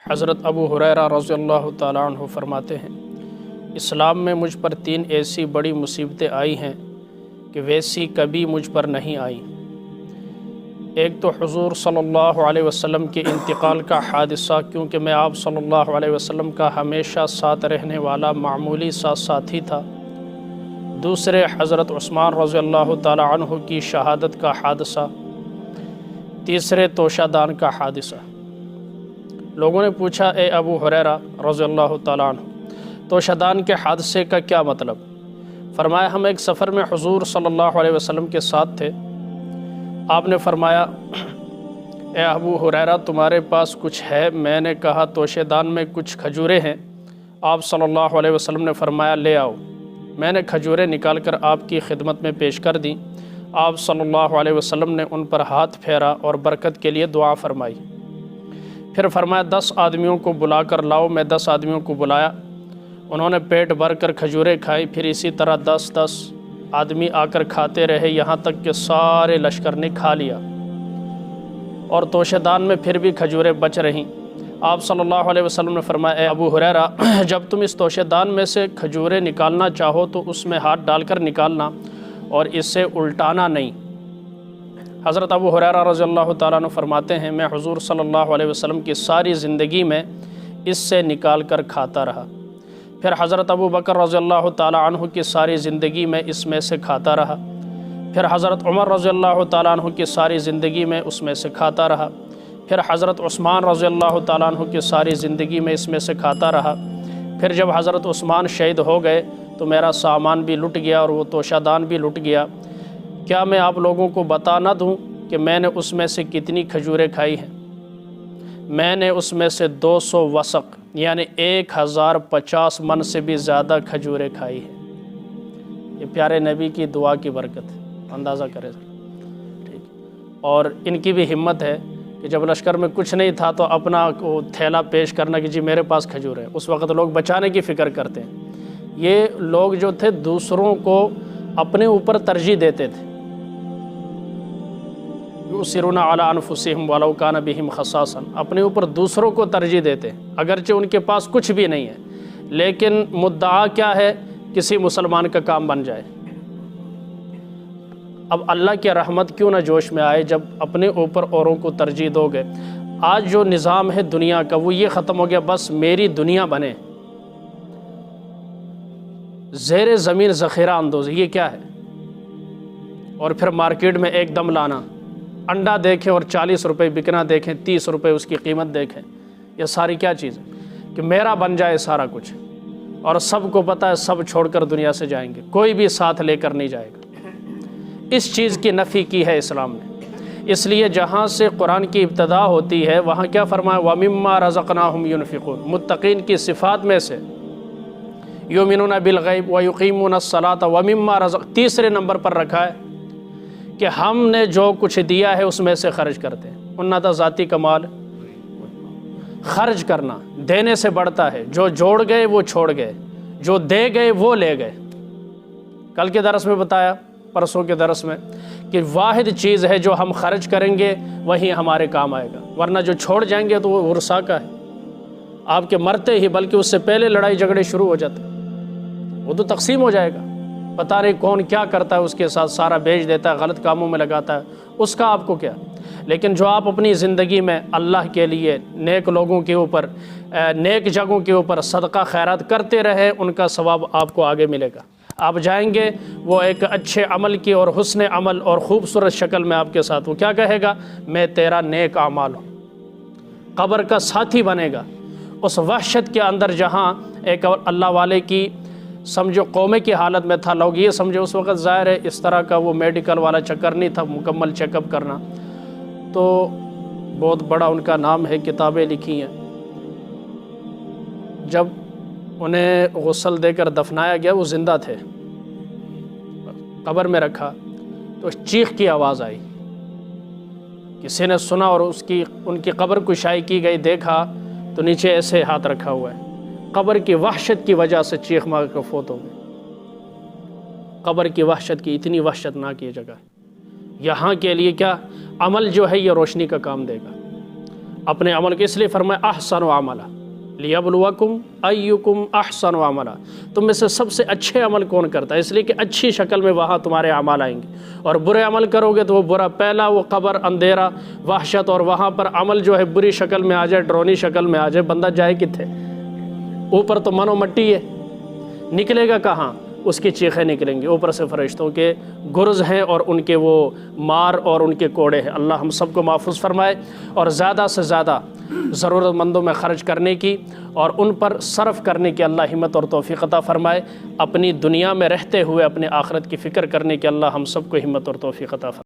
حضرت ابو ہریرہ رضی اللہ تعالیٰ عنہ فرماتے ہیں، اسلام میں مجھ پر 3 ایسی بڑی مصیبتیں آئی ہیں کہ ویسی کبھی مجھ پر نہیں آئیں۔ ایک تو حضور صلی اللہ علیہ وسلم کے انتقال کا حادثہ، کیونکہ میں آپ صلی اللہ علیہ وسلم کا ہمیشہ ساتھ رہنے والا معمولی سا ساتھی تھا۔ دوسرے حضرت عثمان رضی اللہ تعالیٰ عنہ کی شہادت کا حادثہ۔ تیسرے توشہ دان کا حادثہ۔ لوگوں نے پوچھا، اے ابو ہریرہ رضی اللہ تعالیٰ عنہ، توشہ دان کے حادثے کا کیا مطلب؟ فرمایا، ہم ایک سفر میں حضور صلی اللہ علیہ وسلم کے ساتھ تھے۔ آپ نے فرمایا، اے ابو ہریرہ تمہارے پاس کچھ ہے؟ میں نے کہا، توشہ دان میں کچھ کھجوریں ہیں۔ آپ صلی اللہ علیہ وسلم نے فرمایا، لے آؤ۔ میں نے کھجوریں نکال کر آپ کی خدمت میں پیش کر دیں۔ آپ صلی اللہ علیہ وسلم نے ان پر ہاتھ پھیرا اور برکت کے لیے دعا فرمائی۔ پھر فرمایا، 10 آدمیوں کو بلا کر لاؤ۔ میں 10 آدمیوں کو بلایا، انہوں نے پیٹ بھر کر کھجوریں کھائی۔ پھر اسی طرح 10 آدمی آ کر کھاتے رہے، یہاں تک کہ سارے لشکر نے کھا لیا، اور توشہ دان میں پھر بھی کھجوریں بچ رہیں۔ آپ صلی اللہ علیہ وسلم نے فرمایا، اے ابو ہریرہ جب تم اس توشہ دان میں سے کھجوریں نکالنا چاہو تو اس میں ہاتھ ڈال کر نکالنا اور اس سے الٹانا نہیں۔ حضرت ابو ہریرہ رضی اللہ تعالیٰ عنہ فرماتے ہیں، میں حضور صلی اللہ علیہ وسلم کی ساری زندگی میں اس سے نکال کر کھاتا رہا۔ پھر حضرت ابو بکر رضی اللہ تعالیٰ عنہ کی ساری زندگی میں اس میں سے کھاتا رہا۔ پھر حضرت عمر رضی اللہ تعالیٰ عنہ کی ساری زندگی میں اس میں سے کھاتا رہا۔ پھر حضرت عثمان رضی اللہ تعالیٰ عنہ کی ساری زندگی میں اس میں سے کھاتا رہا۔ پھر جب حضرت عثمان شہید ہو گئے تو میرا سامان بھی لٹ گیا اور وہ توشہ دان بھی لٹ گیا۔ کیا میں آپ لوگوں کو بتا نہ دوں کہ میں نے اس میں سے کتنی کھجوریں کھائی ہیں؟ میں نے اس میں سے 200 وسق یعنی 1050 من سے بھی زیادہ کھجوریں کھائی ہیں۔ یہ پیارے نبی کی دعا کی برکت ہے، اندازہ کرے ٹھیک۔ اور ان کی بھی ہمت ہے کہ جب لشکر میں کچھ نہیں تھا تو اپنا تھیلا پیش کرنا کہ جی میرے پاس کھجور ہے۔ اس وقت لوگ بچانے کی فکر کرتے ہیں۔ یہ لوگ جو تھے دوسروں کو اپنے اوپر ترجیح دیتے تھے۔ یؤثرون علی انفسہم ولو کان بہم خصاصۃ، اپنے اوپر دوسروں کو ترجیح دیتے ہیں اگرچہ ان کے پاس کچھ بھی نہیں ہے، لیکن مدعا کیا ہے؟ کسی مسلمان کا کام بن جائے۔ اب اللہ کی رحمت کیوں نہ جوش میں آئے جب اپنے اوپر اوروں کو ترجیح دو گے۔ آج جو نظام ہے دنیا کا وہ یہ ختم ہو گیا، بس میری دنیا بنے، زیر زمین ذخیرہ اندوزی۔ یہ کیا ہے؟ اور پھر مارکیٹ میں ایک دم لانا، انڈا دیکھیں اور 40 روپے بکنا دیکھیں، 30 روپے اس کی قیمت دیکھیں۔ یہ ساری کیا چیز ہے کہ میرا بن جائے سارا کچھ، اور سب کو پتہ ہے سب چھوڑ کر دنیا سے جائیں گے، کوئی بھی ساتھ لے کر نہیں جائے گا۔ اس چیز کی نفی کی ہے اسلام نے۔ اس لیے جہاں سے قرآن کی ابتدا ہوتی ہے وہاں کیا فرمایا؟ وَمِمَّا رَزَقْنَاهُمْ يُنْفِقُونَ۔ متقین کی صفات میں سے یؤمنون بالغیب ویقیمون الصلاۃ وَمِمَّا رَزَقْنَاهُمْ، تیسرے نمبر پر رکھا ہے کہ ہم نے جو کچھ دیا ہے اس میں سے خرچ کرتے ہیں۔ انہوں نے ذاتی کمال خرچ کرنا دینے سے بڑھتا ہے۔ جو جوڑ گئے وہ چھوڑ گئے، جو دے گئے وہ لے گئے۔ کل کے درس میں بتایا، پرسوں کے درس میں، کہ واحد چیز ہے جو ہم خرچ کریں گے وہی ہمارے کام آئے گا، ورنہ جو چھوڑ جائیں گے تو وہ ورثہ کا ہے۔ آپ کے مرتے ہی بلکہ اس سے پہلے لڑائی جھگڑے شروع ہو جاتے، وہ تو تقسیم ہو جائے گا۔ پتہ نہیں کون کیا کرتا ہے اس کے ساتھ، سارا بیچ دیتا ہے، غلط کاموں میں لگاتا ہے، اس کا آپ کو کیا۔ لیکن جو آپ اپنی زندگی میں اللہ کے لیے نیک لوگوں کے اوپر، نیک جگہوں کے اوپر صدقہ خیرات کرتے رہے، ان کا ثواب آپ کو آگے ملے گا۔ آپ جائیں گے وہ ایک اچھے عمل کی اور حسن عمل اور خوبصورت شکل میں آپ کے ساتھ، وہ کیا کہے گا؟ میں تیرا نیک اعمال ہوں، قبر کا ساتھی بنے گا۔ اس وحشت کے اندر جہاں ایک اللہ والے کی سمجھو قومے کی حالت میں تھا، لوگ یہ سمجھے اس وقت ظاہر ہے اس طرح کا وہ میڈیکل والا چکر نہیں تھا، مکمل چیک اپ کرنا، تو بہت بڑا ان کا نام ہے، کتابیں لکھی ہیں۔ جب انہیں غسل دے کر دفنایا گیا وہ زندہ تھے، قبر میں رکھا تو چیخ کی آواز آئی، کسی نے سنا اور ان کی قبر کشائی کی گئی، دیکھا تو نیچے ایسے ہاتھ رکھا ہوا ہے۔ قبر کی وحشت کی وجہ سے چیخ مار کر فوت ہو گئے۔ قبر کی وحشت کی اتنی وحشتناک یہ جگہ ہے۔ یہاں کے لیے کیا عمل جو ہے یہ روشنی کا کام دے گا۔ اپنے عمل کو، اس لیے فرمایا احسن و عملا لیبلوکم ایکم احسن و عملا، تم میں سے سب سے اچھے عمل کون کرتا ہے، اس لیے کہ اچھی شکل میں وہاں تمہارے اعمال آئیں گے، اور برے عمل کرو گے تو وہ برا، پہلا وہ قبر، اندھیرا، وحشت، اور وہاں پر عمل جو ہے بری شکل میں آ جائے، ڈرونی شکل میں آ جائے، بندہ جائے کتھے؟ اوپر تو من و مٹی ہے، نکلے گا کہاں؟ اس کی چیخیں نکلیں گی، اوپر سے فرشتوں کے گرز ہیں اور ان کے وہ مار اور ان کے کوڑے ہیں۔ اللہ ہم سب کو محفوظ فرمائے، اور زیادہ سے زیادہ ضرورت مندوں میں خرچ کرنے کی اور ان پر صرف کرنے کی اللہ ہمت اور توفیق عطا فرمائے۔ اپنی دنیا میں رہتے ہوئے اپنے آخرت کی فکر کرنے کی اللہ ہم سب کو ہمت اور توفیق عطا فرمائے۔